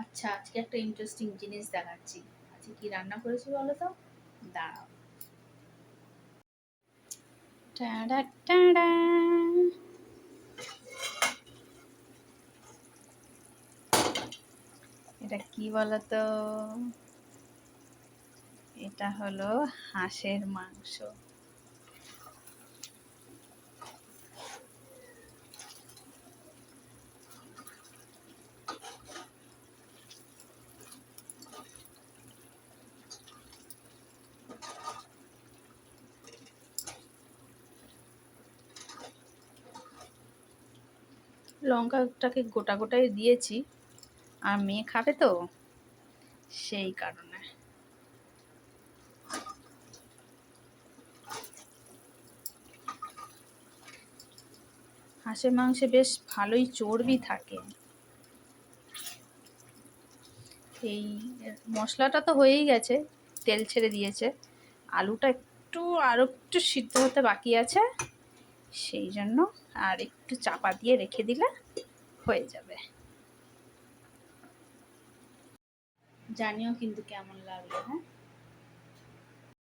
আচ্ছা, আজকে একটা ইন্টারেস্টিং জিনিস দেখাচ্ছি। আজকে কি রান্না করেছি বলো তো? দাঁড়াও। Ta-da ta-da. এটা কি বলো তো? এটা হলো হাঁসের মাংস। লঙ্কাটাকে গোটা গোটাই দিয়েছি, আর মেয়ে খাবে তো, সেই কারণে। হাঁসের মাংসে বেশ ভালোই চর্বি থাকে। এই মশলাটা তো হয়েই গেছে, তেল ছেড়ে দিয়েছে। আলুটা আরো একটু সিদ্ধ হতে বাকি আছে, সেই জন্য আর একটু চাপা দিয়ে রেখে দিলে হয়ে যাবে। জানিও কিন্তু কেমন লাগলো, হ্যাঁ।